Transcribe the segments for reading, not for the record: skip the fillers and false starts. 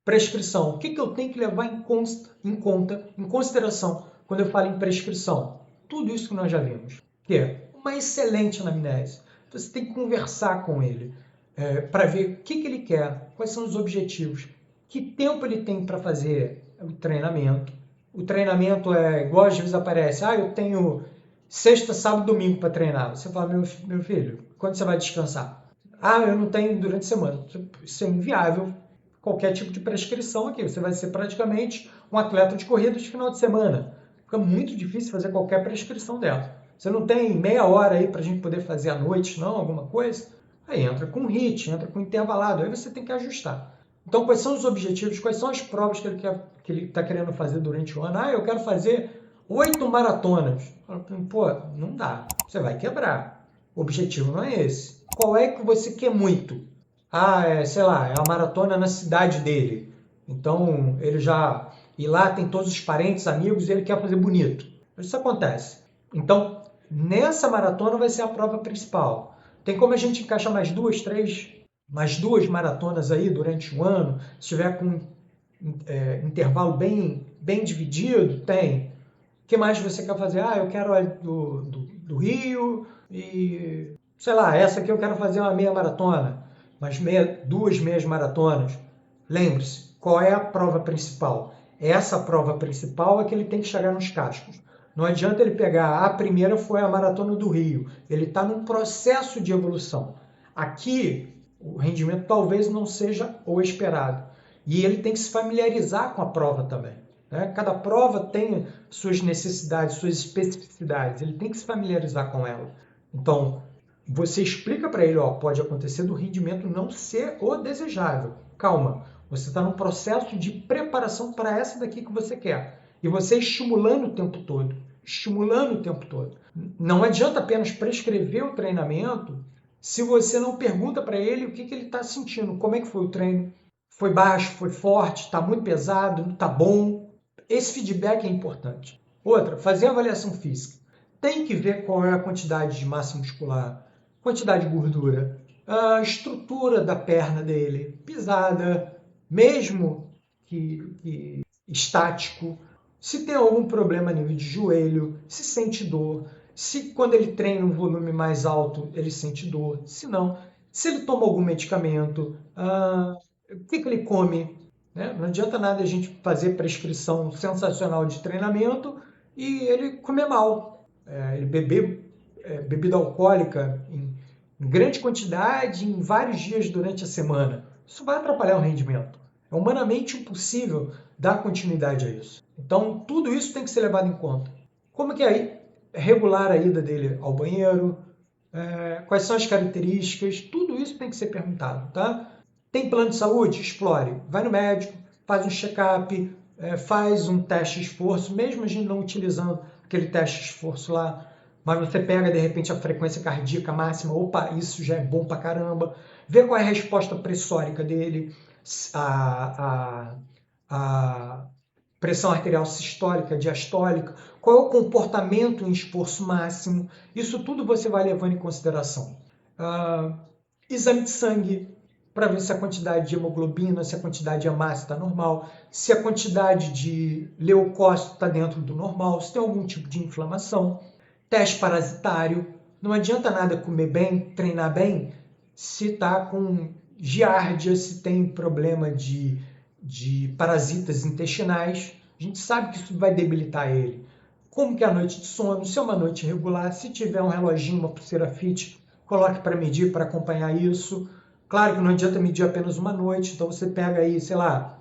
Prescrição. O que eu tenho que levar em consideração quando eu falo em prescrição? Tudo isso que nós já vimos, que é uma excelente anamnese. Você tem que conversar com ele para ver o que ele quer, quais são os objetivos, que tempo ele tem para fazer o treinamento. O treinamento é igual às vezes aparece, eu tenho sexta, sábado, domingo para treinar. Você fala, meu filho, quando você vai descansar? Eu não tenho durante a semana. Isso é inviável. Qualquer tipo de prescrição aqui. Você vai ser praticamente um atleta de corrida de final de semana. Fica muito difícil fazer qualquer prescrição dela. Você não tem meia hora aí para a gente poder fazer à noite, não? Alguma coisa? Aí entra com HIIT, entra com intervalado. Aí você tem que ajustar. Então, quais são os objetivos? Quais são as provas que ele está querendo fazer durante o ano? Eu quero fazer 8 maratonas. Pô, não dá. Você vai quebrar. O objetivo não é esse. Qual é que você quer muito? Sei lá, é a maratona na cidade dele. Então, ele já... E lá tem todos os parentes, amigos, e ele quer fazer bonito. Isso acontece. Então, nessa maratona vai ser a prova principal. Tem como a gente encaixar mais duas, três, mais duas maratonas aí durante o ano? Se tiver com intervalo bem dividido, tem. O que mais você quer fazer? Eu quero a do Rio e, sei lá, essa aqui eu quero fazer uma meia maratona, mas duas meias maratonas. Lembre-se, qual é a prova principal? Essa prova principal é que ele tem que chegar nos cascos. Não adianta ele pegar, a primeira foi a maratona do Rio. Ele está num processo de evolução. Aqui, o rendimento talvez não seja o esperado. E ele tem que se familiarizar com a prova também. Né? Cada prova tem suas necessidades, suas especificidades. Ele tem que se familiarizar com ela. Então, você explica para ele, pode acontecer do rendimento não ser o desejável. Calma, você está num processo de preparação para essa daqui que você quer. E você estimulando o tempo todo. Estimulando o tempo todo. Não adianta apenas prescrever o treinamento se você não pergunta para ele o que ele está sentindo, como é que foi o treino. Foi baixo, foi forte, está muito pesado, está bom. Esse feedback é importante. Outra, fazer avaliação física. Tem que ver qual é a quantidade de massa muscular, quantidade de gordura, a estrutura da perna dele, pisada, mesmo que estático, se tem algum problema a nível de joelho, se sente dor, se quando ele treina um volume mais alto ele sente dor, se não, se ele toma algum medicamento, o que ele come. Né? Não adianta nada a gente fazer prescrição sensacional de treinamento e ele comer mal, ele beber bebida alcoólica em grande quantidade, em vários dias durante a semana. Isso vai atrapalhar o rendimento. É humanamente impossível dar continuidade a isso. Então, tudo isso tem que ser levado em conta. Como que é regular a ida dele ao banheiro? Quais são as características? Tudo isso tem que ser perguntado, tá? Tem plano de saúde? Explore. Vai no médico, faz um check-up, faz um teste de esforço, mesmo a gente não utilizando aquele teste de esforço lá, mas você pega de repente a frequência cardíaca máxima, opa, isso já é bom pra caramba. Vê qual é a resposta pressórica dele, a, a pressão arterial sistólica, diastólica, qual é o comportamento em esforço máximo. Isso tudo você vai levando em consideração. Exame de sangue, para ver se a quantidade de hemoglobina, se a quantidade de hemácia está normal, se a quantidade de leucócito está dentro do normal, se tem algum tipo de inflamação. Teste parasitário. Não adianta nada comer bem, treinar bem, se está com giardia, se tem problema de parasitas intestinais. A gente sabe que isso vai debilitar ele. Como que é a noite de sono? Se é uma noite regular, se tiver um reloginho, uma pulseira fit, coloque para medir, para acompanhar isso. Claro que não adianta medir apenas uma noite, então você pega aí, sei lá,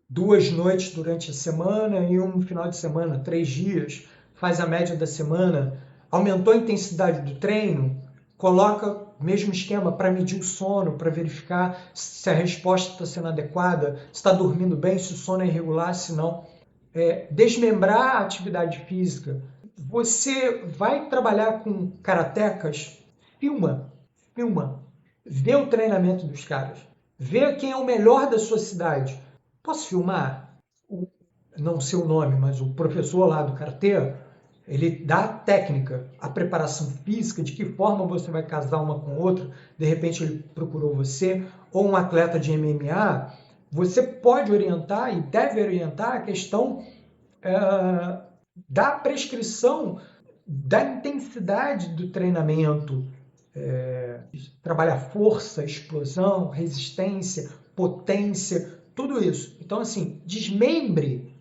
2 noites durante a semana e um final de semana, 3 dias, faz a média da semana, aumentou a intensidade do treino, coloca o mesmo esquema para medir o sono, para verificar se a resposta está sendo adequada, se está dormindo bem, se o sono é irregular, se não. Desmembrar a atividade física. Você vai trabalhar com karatecas, filma, vê o treinamento dos caras, vê quem é o melhor da sua cidade. Posso filmar? Não sei o nome, mas o professor lá do karatê, ele dá a técnica, a preparação física, de que forma você vai casar uma com outra. De repente ele procurou você, ou um atleta de MMA, você pode orientar e deve orientar a questão da prescrição, da intensidade do treinamento, trabalhar força, explosão, resistência, potência, tudo isso. Então, assim, desmembre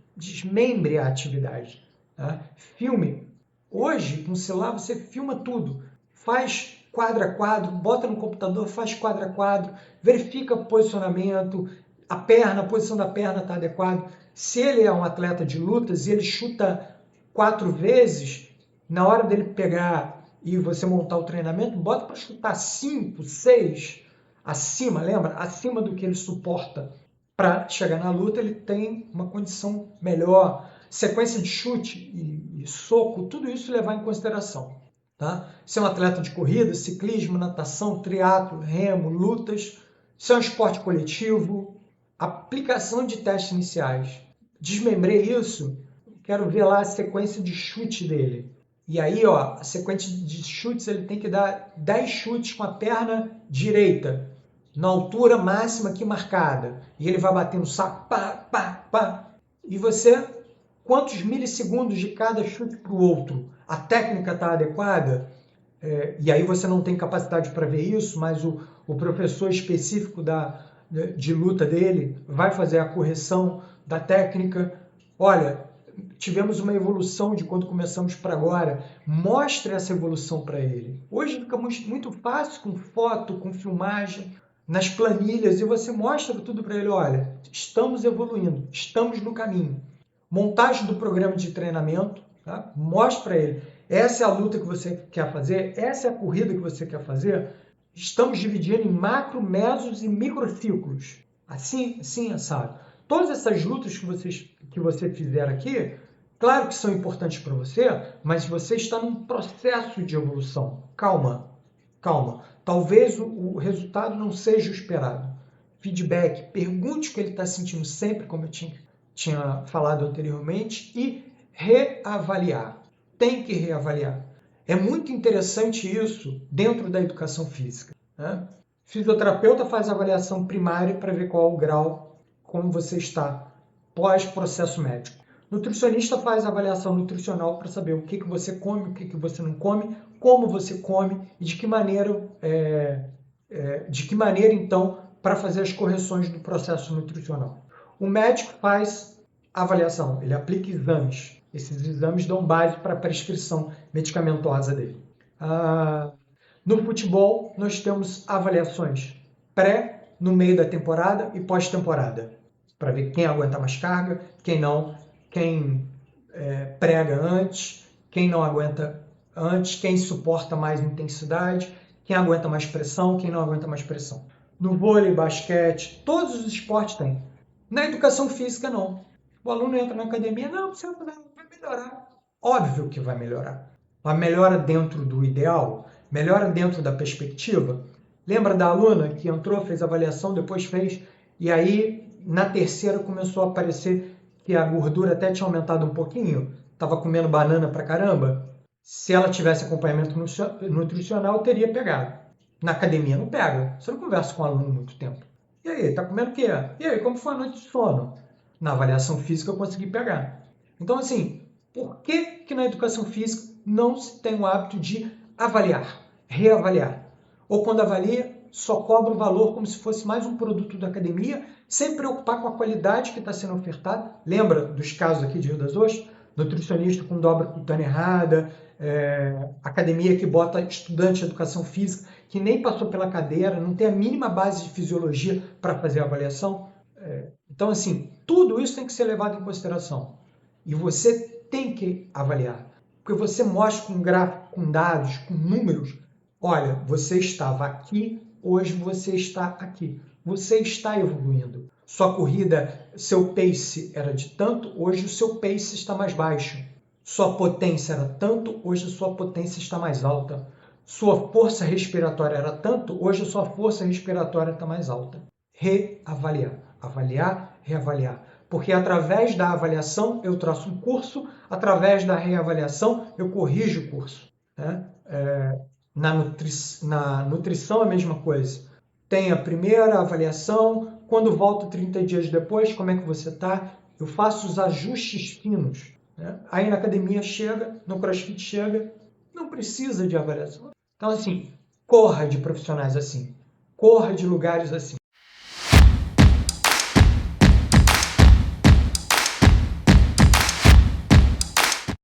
a atividade. Tá? Filme. Hoje, com o celular, você filma tudo. Faz quadro a quadro, bota no computador, faz quadro a quadro, verifica o posicionamento, a posição da perna está adequada. Se ele é um atleta de lutas e ele chuta 4 vezes, na hora dele pegar e você montar o treinamento, bota para chutar 5, 6, acima, lembra? Acima do que ele suporta para chegar na luta, ele tem uma condição melhor. Sequência de chute e soco, tudo isso levar em consideração. Tá? Se é um atleta de corrida, ciclismo, natação, triatlo, remo, lutas, se é um esporte coletivo, aplicação de testes iniciais. Desmembrei isso, quero ver lá a sequência de chute dele. E aí, ó, a sequência de chutes, ele tem que dar 10 chutes com a perna direita, na altura máxima aqui marcada. E ele vai bater no saco, pá, pá, pá. E você, quantos milissegundos de cada chute para o outro? A técnica está adequada? E aí você não tem capacidade para ver isso, mas o professor específico de luta dele vai fazer a correção da técnica. Olha, tivemos uma evolução de quando começamos para agora. Mostre essa evolução para ele. Hoje fica muito fácil com foto, com filmagem, nas planilhas, e você mostra tudo para ele. Olha, estamos evoluindo, estamos no caminho. Montagem do programa de treinamento, tá? Mostre para ele. Essa é a luta que você quer fazer, essa é a corrida que você quer fazer. Estamos dividindo em macro, mesos e microciclos. Assim, assado. Todas essas lutas que você fizer aqui, claro que são importantes para você, mas você está num processo de evolução. Calma, calma. Talvez o resultado não seja o esperado. Feedback, pergunte o que ele está sentindo sempre, como eu tinha falado anteriormente, e reavaliar. Tem que reavaliar. É muito interessante isso dentro da educação física. Né? Fisioterapeuta faz avaliação primária para ver qual é o grau, como você está pós-processo médico. Nutricionista faz avaliação nutricional para saber o que você come, o que você não come, como você come e de que maneira então, para fazer as correções do processo nutricional. O médico faz avaliação, ele aplica exames. Esses exames dão base para a prescrição medicamentosa dele. No futebol, nós temos avaliações pré, no meio da temporada e pós-temporada, para ver quem aguenta mais carga, quem não, quem prega antes, quem não aguenta antes, quem suporta mais intensidade, quem aguenta mais pressão, quem não aguenta mais pressão. No vôlei, basquete, todos os esportes têm. Na educação física, não. O aluno entra na academia, não, você vai melhorar. Óbvio que vai melhorar. Mas melhora dentro do ideal? Melhora dentro da perspectiva? Lembra da aluna que entrou, fez avaliação, depois fez, e aí na terceira começou a aparecer que a gordura até tinha aumentado um pouquinho? Estava comendo banana pra caramba? Se ela tivesse acompanhamento nutricional, teria pegado. Na academia não pega. Você não conversa com o aluno muito tempo. E aí, tá comendo o quê? E aí, como foi a noite de sono? Na avaliação física eu consegui pegar. Então, assim, por que na educação física não se tem o hábito de avaliar, reavaliar? Ou quando avalia, só cobra o valor como se fosse mais um produto da academia, sem preocupar com a qualidade que está sendo ofertada. Lembra dos casos aqui de Rio das Ostras? Nutricionista com dobra cutânea errada, academia que bota estudante de educação física que nem passou pela cadeira, não tem a mínima base de fisiologia para fazer a avaliação. Então, assim, tudo isso tem que ser levado em consideração. E você tem que avaliar. Porque você mostra com gráfico, com dados, com números. Olha, você estava aqui, hoje você está aqui. Você está evoluindo. Sua corrida, seu pace era de tanto, hoje o seu pace está mais baixo. Sua potência era tanto, hoje a sua potência está mais alta. Sua força respiratória era tanto, hoje a sua força respiratória está mais alta. Reavaliar. Avaliar, reavaliar. Porque através da avaliação eu traço um curso, através da reavaliação eu corrijo o curso. Né? Na nutrição a mesma coisa. tem a primeira avaliação, quando volto 30 dias depois, como é que você está? Eu faço os ajustes finos. Né? Aí na academia chega, no CrossFit chega, não precisa de avaliação. Então, assim, corra de profissionais assim, corra de lugares assim.